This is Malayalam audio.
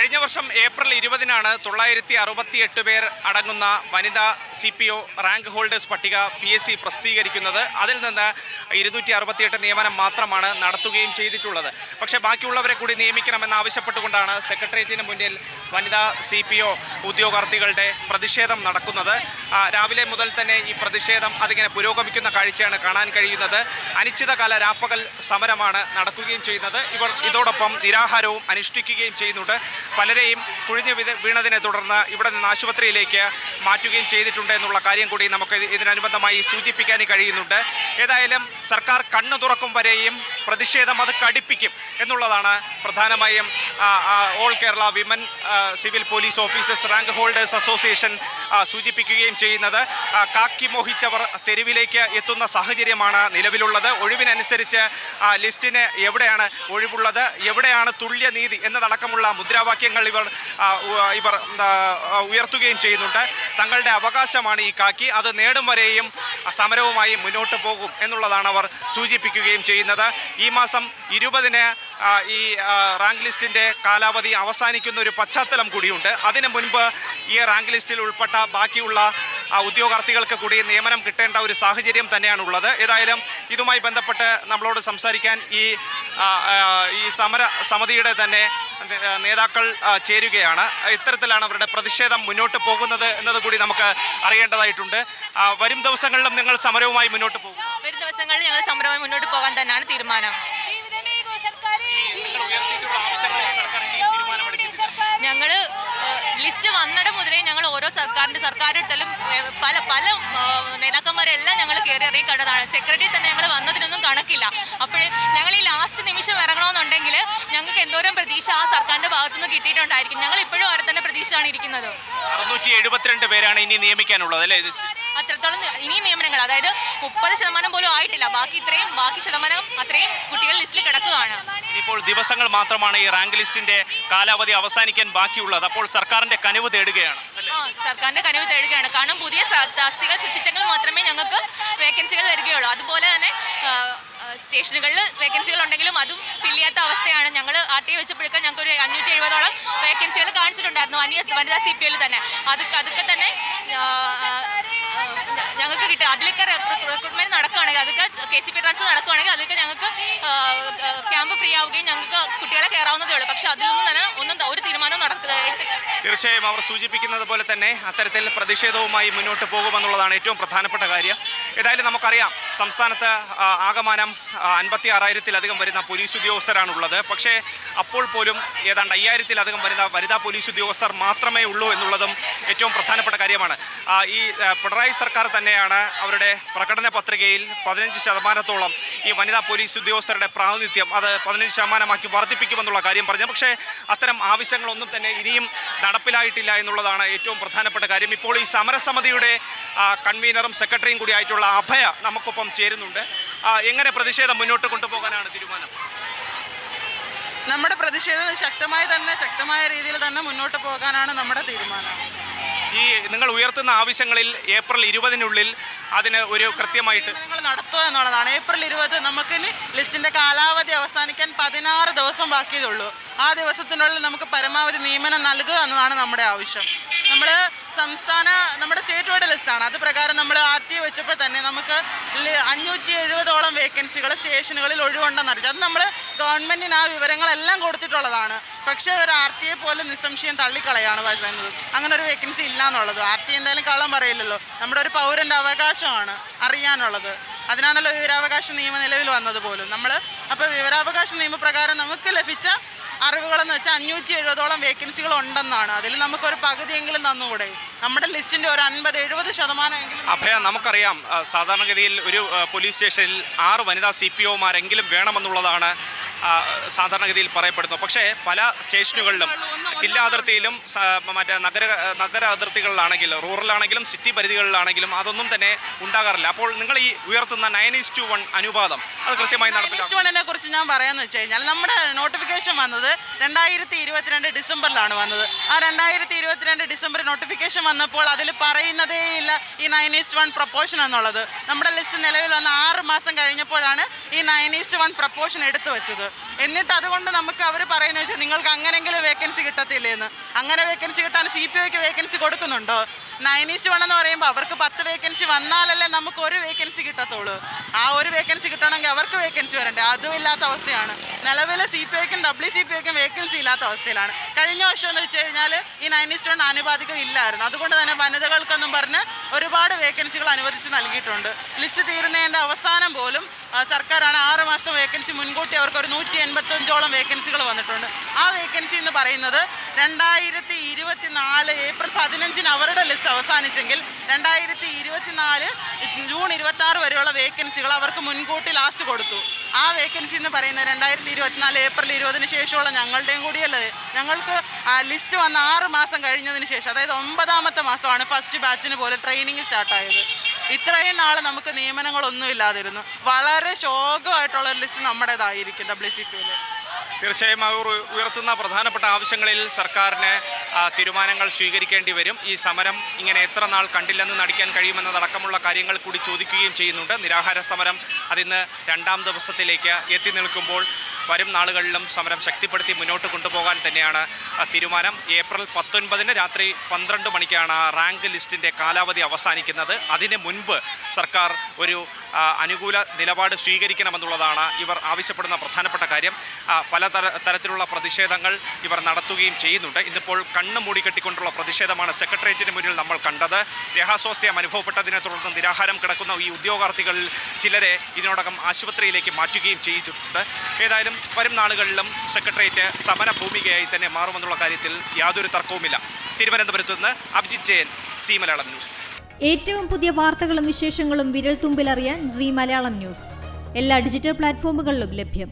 കഴിഞ്ഞ വർഷം ഏപ്രിൽ 20-നാണ് 968 പേർ അടങ്ങുന്ന വനിതാ CPO റാങ്ക് ഹോൾഡേഴ്സ് പട്ടിക PSC പ്രസിദ്ധീകരിക്കുന്നത്. അതിൽ നിന്ന് 268 നിയമനം മാത്രമാണ് നടത്തുകയും ചെയ്തിട്ടുള്ളത്. പക്ഷേ ബാക്കിയുള്ളവരെ കൂടി നിയമിക്കണമെന്നാവശ്യപ്പെട്ടുകൊണ്ടാണ് സെക്രട്ടേറിയറ്റിന് മുന്നിൽ വനിതാ CPO ഉദ്യോഗാർത്ഥികളുടെ പ്രതിഷേധം നടക്കുന്നത്. രാവിലെ മുതൽ തന്നെ ഈ പ്രതിഷേധം അതിങ്ങനെ പുരോഗമിക്കുന്ന കാഴ്ചയാണ് കാണാൻ കഴിയുന്നത്. അനിശ്ചിതകാല രാപ്പകൽ സമരമാണ് നടക്കുകയും ചെയ്യുന്നത്. ഇവർ ഇതോടൊപ്പം നിരാഹാരവും അനുഷ്ഠിക്കുകയും ചെയ്യുന്നുണ്ട്. പലരെയും കുഴിഞ്ഞു വീണതിനെ തുടർന്ന് ഇവിടെ നിന്ന് ആശുപത്രിയിലേക്ക് മാറ്റുകയും ചെയ്തിട്ടുണ്ട് എന്നുള്ള കാര്യം കൂടി നമുക്ക് ഇതിനനുബന്ധമായി സൂചിപ്പിക്കാൻ കഴിയുന്നുണ്ട്. ഏതായാലും സർക്കാർ കണ്ണു തുറക്കും വരെയും പ്രതിഷേധം അത് കടുപ്പിക്കും എന്നുള്ളതാണ് പ്രധാനമായും all Kerala women civil police officers rank holders association സൂചിപ്പിക്കുകയും ചെയ്യുന്നത്. കാക്കി മോഹിച്ചവർ തെരുവിലേക്ക് എത്തുന്ന സാഹചര്യമാണ് നിലവിലുള്ളത്. ഒഴിവിനനുസരിച്ച് ലിസ്റ്റിന് എവിടെയാണ് ഒഴിവുള്ളത്, എവിടെയാണ് തുല്യനീതി എന്നതടക്കമുള്ള മുദ്രാവാക്യങ്ങൾ ഇവർ ഉയർത്തുകയും ചെയ്യുന്നുണ്ട്. തങ്ങളുടെ അവകാശമാണ് ഈ കാക്കി, അത് നേടും വരെയും സമരവുമായി മുന്നോട്ട് പോകും എന്നുള്ളതാണ് അവർ സൂചിപ്പിക്കുകയും ചെയ്യുന്നത്. ഈ മാസം 20-ന് ഈ റാങ്ക് ലിസ്റ്റിൻ്റെ കാലാവധി അവസാനിക്കുന്ന ഒരു പശ്ചാത്തലം കൂടിയുണ്ട്. അതിനു മുൻപ് ഈ റാങ്ക് ലിസ്റ്റിൽ ഉൾപ്പെട്ട ബാക്കിയുള്ള ഉദ്യോഗാർത്ഥികൾക്ക് കൂടി നിയമനം കിട്ടേണ്ട ഒരു സാഹചര്യം തന്നെയാണുള്ളത്. ഏതായാലും ഇതുമായി ബന്ധപ്പെട്ട് നമ്മളോട് സംസാരിക്കാൻ ഈ സമര സമിതിയുടെ തന്നെ നേതാക്കൾ ചേരുകയാണ്. ഇത്തരത്തിലാണ് അവരുടെ പ്രതിഷേധം മുന്നോട്ട് പോകുന്നത് എന്നത് കൂടി നമുക്ക് അറിയേണ്ടതായിട്ടുണ്ട്. വരും ദിവസങ്ങളിലും നിങ്ങൾ സമരവുമായി മുന്നോട്ട് പോകും? വരും ദിവസങ്ങളിൽ ഞങ്ങൾ സമരവുമായി മുന്നോട്ട് പോകാൻ തന്നെയാണ് തീരുമാനം. ഞങ്ങൾ ലിസ്റ്റ് വന്നിട മുതലേ ഞങ്ങൾ ഓരോ സർക്കാരിടത്തിലും പല നേതാക്കന്മാരെല്ലാം ഞങ്ങൾ കയറി ഇറങ്ങി കണ്ടതാണ്. സെക്രട്ടറി തന്നെ ഞങ്ങൾ വന്നതിനൊന്നും കണക്കില്ല. അപ്പോൾ ഞങ്ങൾ ഈ ലാസ്റ്റ് നിമിഷം ഇറങ്ങണമെന്നുണ്ടെങ്കിൽ ഞങ്ങൾക്ക് എന്തോരം പ്രതീക്ഷ ആ സർക്കാരിൻ്റെ ഭാഗത്തുനിന്ന് കിട്ടിയിട്ടുണ്ടായിരിക്കും. ഞങ്ങൾ ഇപ്പോഴും അവരെ തന്നെ പ്രതീക്ഷയാണ് ഇരിക്കുന്നത്. 672 പേരാണ് ഇനി നിയമിക്കാനുള്ളത് അല്ലേ? അത്രത്തോളം ഇനി നിയമനങ്ങൾ, അതായത് 30% പോലും ആയിട്ടില്ല. ബാക്കി ശതമാനം അത്രയും കുട്ടികൾ ലിസ്റ്റിൽ കിടക്കുകയാണ്. ഇപ്പോൾ ദിവസങ്ങൾ മാത്രമാണ് ഈ റാങ്ക് ലിസ്റ്റിന്റെ കാലാവധി അവസാനിക്കാൻ ബാക്കിയുള്ളത്. അപ്പോൾ സർക്കാരിന്റെ കനിവ് തേടുകയാണ്. സർക്കാരിന്റെ കനിവ് തേടുകയാണ്. കാരണം പുതിയ തസ്തികകൾ സൃഷ്ടിച്ചെങ്കിൽ മാത്രമേ ഞങ്ങൾക്ക് വേക്കൻസികൾ വരികയുള്ളൂ. അതുപോലെ തന്നെ സ്റ്റേഷനുകളിൽ വേക്കൻസികൾ ഉണ്ടെങ്കിലും അതും ഫിൽ ചെയ്യാത്ത അവസ്ഥയാണ്. ഞങ്ങൾ RTI വെച്ചപ്പോഴേക്കും ഞങ്ങൾക്ക് ഒരു 570ഓളം വേക്കൻസികൾ കാണിച്ചിട്ടുണ്ടായിരുന്നു വനിതാ CPOയിൽ തന്നെ. അതൊക്കെ തന്നെ ഞങ്ങൾക്ക് കിട്ടുക. അതിലൊക്കെ റിക്രൂട്ട്മെന്റ് നടക്കുകയാണെങ്കിൽ, അതൊക്കെ KCP ട്രാൻസ്ഫർ നടക്കുകയാണെങ്കിൽ അതൊക്കെ ഞങ്ങൾക്ക് ക്യാമ്പ് ഫ്രീ ആവുകയും ഞങ്ങൾക്ക് കുട്ടികളെ കയറാവുന്നതേ ഉള്ളൂ. പക്ഷെ അതിലൊന്നും തന്നെ ഒരു തീരുമാനവും നടക്കുന്നതായിട്ട്. തീർച്ചയായും അവർ സൂചിപ്പിക്കുന്നത് പോലെ തന്നെ അത്തരത്തിൽ പ്രതിഷേധവുമായി മുന്നോട്ട് പോകുമെന്നുള്ളതാണ് ഏറ്റവും പ്രധാനപ്പെട്ട കാര്യം. ഏതായാലും നമുക്കറിയാം, സംസ്ഥാനത്ത് ആകമാനം 56,000-ലധികം വരുന്ന പോലീസ് ഉദ്യോഗസ്ഥരാണുള്ളത്. പക്ഷേ അപ്പോൾ പോലും ഏതാണ്ട് 5,000-ലധികം വരുന്ന വനിതാ പോലീസ് ഉദ്യോഗസ്ഥർ മാത്രമേ ഉള്ളൂ എന്നുള്ളതും ഏറ്റവും പ്രധാനപ്പെട്ട കാര്യമാണ്. ഈ പിണറായി സർക്കാർ തന്നെയാണ് അവരുടെ പ്രകടന പത്രികയിൽ 15% ഈ വനിതാ പോലീസ് ഉദ്യോഗസ്ഥരുടെ പ്രാതിനിധ്യം അത് 15% വർദ്ധിപ്പിക്കുമെന്നുള്ള കാര്യം പറഞ്ഞു. പക്ഷേ അത്തരം ആവശ്യങ്ങളൊന്നും തന്നെ ഇനിയും നടപ്പിലായിട്ടില്ല എന്നുള്ളതാണ് ഏറ്റവും പ്രധാനപ്പെട്ട കാര്യം. ഇപ്പോൾ ഈ സമരസമിതിയുടെ കൺവീനറും സെക്രട്ടറിയും കൂടി ആയിട്ടുള്ള അഭയ നമുക്കൊപ്പം ചേരുന്നുണ്ട്. എങ്ങനെ പ്രതിഷേധം മുന്നോട്ട് കൊണ്ടുപോകാനാണ് തീരുമാനം? നമ്മുടെ പ്രതിഷേധം ശക്തമായ രീതിയിൽ തന്നെ മുന്നോട്ട് പോകാനാണ് നമ്മുടെ തീരുമാനം. ഈ നിങ്ങൾ ഉയർത്തുന്ന ആവശ്യങ്ങളിൽ ഏപ്രിൽ 20-നുള്ളിൽ അതിന് ഒരു കൃത്യമായിട്ട് നടത്തുക എന്നുള്ളതാണ്. ഏപ്രിൽ 20 നമുക്ക് ലിസ്റ്റിൻ്റെ കാലാവധി അവസാനിക്കാൻ 16 ദിവസം ബാക്കിയതുള്ളൂ. ആ ദിവസത്തിനുള്ളിൽ നമുക്ക് പരമാവധി നിയമനം നൽകുക എന്നതാണ് നമ്മുടെ ആവശ്യം. നമ്മുടെ സ്റ്റേറ്റ് വൈഡ് ലിസ്റ്റാണ്. അത് പ്രകാരം നമ്മൾ RTI വെച്ചപ്പോൾ തന്നെ നമുക്ക് 570ഓളം വേക്കൻസികൾ സ്റ്റേഷനുകളിൽ ഒഴിവുണ്ടെന്ന് അറിയിച്ചു. അത് നമ്മൾ ഗവൺമെൻറ്റിന് ആ വിവരങ്ങളെല്ലാം കൊടുത്തിട്ടുള്ളതാണ്. പക്ഷേ ഒരു RTI പോലും നിസ്സംശയം തള്ളിക്കളയാണ് പറയുന്നത്. അങ്ങനെ ഒരു വേക്കൻസി ഇല്ല എന്നുള്ളത്. RTI എന്തായാലും കള്ളം പറയില്ലല്ലോ. നമ്മുടെ ഒരു പൗരൻ്റെ അവകാശമാണ് അറിയാനുള്ളത്. അതിനാണല്ലോ വിവരാവകാശ നിയമം നിലവിൽ വന്നത് പോലും. അപ്പോൾ വിവരാവകാശ നിയമപ്രകാരം നമുക്ക് ലഭിച്ച അറിവുകളെന്ന് വെച്ചാൽ 570ഓളം വേക്കൻസികൾ ഉണ്ടെന്നാണ്. അതിൽ നമുക്കൊരു പകുതിയെങ്കിലും തന്നുകൂടെ? നമ്മുടെ ലിസ്റ്റിൻ്റെ ഒരു 50-70% എങ്കിലും. അഭയ, നമുക്കറിയാം സാധാരണഗതിയിൽ ഒരു പോലീസ് സ്റ്റേഷനിൽ 6 വനിതാ CPOമാരെങ്കിലും വേണമെന്നുള്ളതാണ് സാധാരണഗതിയിൽ പറയപ്പെടുന്നത്. പക്ഷേ പല സ്റ്റേഷനുകളിലും ജില്ലാ അതിർത്തിയിലും മറ്റേ നഗര അതിർത്തികളിലാണെങ്കിൽ, റൂറലാണെങ്കിലും സിറ്റി പരിധികളിലാണെങ്കിലും അതൊന്നും തന്നെ ഉണ്ടാകാറില്ല. അപ്പോൾ നിങ്ങൾ ഈ ഉയർത്തുന്ന 9:1 അനുപാതം അത് കൃത്യമായി നടപ്പിലാക്കും. 9:1 കുറിച്ച് ഞാൻ പറയാമെന്ന് വെച്ച് കഴിഞ്ഞാൽ നമ്മുടെ നോട്ടിഫിക്കേഷൻ വന്നത് 2022 ഡിസംബറിലാണ് വന്നത്. ആ 2022 ഡിസംബർ നോട്ടിഫിക്കേഷൻ വന്നപ്പോൾ അതിൽ പറയുന്നതേ ഇല്ല ഈ 9:1 പ്രപ്പോഷൻ എന്നുള്ളത്. നമ്മുടെ ലിസ്റ്റ് നിലവിൽ വന്ന 6 മാസം കഴിഞ്ഞപ്പോഴാണ് ഈ 9:1 പ്രപ്പോഷൻ എടുത്തു വെച്ചത്. എന്നിട്ട് അതുകൊണ്ട് നമുക്ക് അവർ പറയുന്നത് വെച്ചാൽ നിങ്ങൾക്ക് അങ്ങനെങ്കിലും വേക്കൻസി കിട്ടത്തില്ലേന്ന്. അങ്ങനെ വേക്കൻസി കിട്ടാൻ CPOയ്ക്ക് വേക്കൻസി കൊടുക്കുന്നുണ്ടോ? 9:1 എന്ന് പറയുമ്പോൾ അവർക്ക് 10 വേക്കൻസി വന്നാലല്ലേ നമുക്ക് ഒരു വേക്കൻസി കിട്ടത്തുള്ളൂ. ആ ഒരു വേക്കൻസി കിട്ടണമെങ്കിൽ അവർക്ക് വേക്കൻസി വരണ്ടേ? അതും ഇല്ലാത്ത അവസ്ഥയാണ്. നിലവിൽ CPOയ്ക്കും WCPOയ്ക്കും വേക്കൻസി ഇല്ലാത്ത അവസ്ഥയിലാണ്. കഴിഞ്ഞ വർഷം എന്ന് വെച്ച് കഴിഞ്ഞാൽ ഈ 9:1 ആനുപാതികം ഇല്ലായിരുന്നു. അതുകൊണ്ട് തന്നെ വനിതകൾക്കെന്നും പറഞ്ഞ് ഒരുപാട് വേക്കൻസികൾ അനുവദിച്ച് നൽകിയിട്ടുണ്ട്. ലിസ്റ്റ് തീരുന്നതിൻ്റെ അവസാനം പോലും സർക്കാരാണ് 6 മാസത്തെ വേക്കൻസി മുൻകൂട്ടി അവർക്ക് ഒരു 185ഓളം വേക്കൻസികൾ വന്നിട്ടുണ്ട്. ആ വേക്കൻസി എന്ന് പറയുന്നത് 2024 ഏപ്രിൽ 15 അവരുടെ ലിസ്റ്റ് അവസാനിച്ചെങ്കിൽ 2024 ജൂൺ 26 വരെയുള്ള വേക്കൻസികൾ അവർക്ക് മുൻകൂട്ടി ലാസ്റ്റ് കൊടുത്തു. ആ വേക്കൻസി എന്ന് പറയുന്നത് 2024 ഏപ്രിൽ 20 ശേഷമുള്ള ഞങ്ങളുടെയും കൂടിയല്ലേ. ഞങ്ങൾക്ക് ലിസ്റ്റ് വന്ന 6 മാസം കഴിഞ്ഞതിന് ശേഷം, അതായത് 9ാമത്തെ മാസമാണ് ഫസ്റ്റ് ബാച്ചിന് പോലെ ട്രെയിനിങ് സ്റ്റാർട്ടായത്. ഇത്രയും നാൾ നമുക്ക് നിയമനങ്ങളൊന്നും ഇല്ലാതിരുന്നു. വളരെ ശോകമായിട്ടുള്ളൊരു ലിസ്റ്റ് നമ്മുടേതായിരിക്കും WCPയിൽ. തീർച്ചയായും അവർ ഉയർത്തുന്ന പ്രധാനപ്പെട്ട ആവശ്യങ്ങളിൽ സർക്കാരിന് തീരുമാനങ്ങൾ സ്വീകരിക്കേണ്ടി വരും. ഈ സമരം ഇങ്ങനെ എത്ര നാൾ കണ്ടില്ലെന്ന് നടിക്കാൻ കഴിയുമെന്നതടക്കമുള്ള കാര്യങ്ങൾ കൂടി ചോദിക്കുകയും ചെയ്യുന്നുണ്ട്. നിരാഹാര സമരം അതിന്ന് 2ാം ദിവസത്തിലേക്ക് എത്തി നിൽക്കുമ്പോൾ വരും നാളുകളിലും സമരം ശക്തിപ്പെടുത്തി മുന്നോട്ട് കൊണ്ടുപോകാൻ തന്നെയാണ് തീരുമാനം. ഏപ്രിൽ 19 രാത്രി 12 മണിക്കാണ് റാങ്ക് ലിസ്റ്റിൻ്റെ കാലാവധി അവസാനിക്കുന്നത്. അതിന് മുൻപ് സർക്കാർ ഒരു അനുകൂല നിലപാട് സ്വീകരിക്കണമെന്നുള്ളതാണ് ഇവർ ആവശ്യപ്പെടുന്ന പ്രധാനപ്പെട്ട കാര്യം. പല തരത്തിലുള്ള പ്രതിഷേധങ്ങൾ ഇവർ നടത്തുകയും ചെയ്യുന്നുണ്ട്. ഇന്നിപ്പോൾ കണ്ണ് മൂടിക്കെട്ടിക്കൊണ്ടുള്ള പ്രതിഷേധമാണ് സെക്രട്ടേറിയറ്റിന് മുന്നിൽ നമ്മൾ കണ്ടത്. ദേഹാസ്വാസ്ഥ്യം അനുഭവപ്പെട്ടതിനെ തുടർന്ന് നിരാഹാരം കിടക്കുന്ന ഈ ഉദ്യോഗാർത്ഥികളിൽ ചിലരെ ഇതിനോടകം ആശുപത്രിയിലേക്ക് മാറ്റുകയും ചെയ്തിട്ടുണ്ട്. ഏതായാലും വരും നാളുകളിലും സെക്രട്ടേറിയറ്റ് സമരഭൂമികയായി തന്നെ മാറുമെന്നുള്ള കാര്യത്തിൽ യാതൊരു തർക്കവുമില്ല. തിരുവനന്തപുരത്ത് നിന്ന് അഭിജിത്ത് ജയൻ, സി മലയാളം ന്യൂസ്. ഏറ്റവും പുതിയ വാർത്തകളും വിശേഷങ്ങളും വിരൽ തുമ്പിലറിയാൻ സി മലയാളം ന്യൂസ് എല്ലാ ഡിജിറ്റൽ പ്ലാറ്റ്ഫോമുകളിലും ലഭ്യം.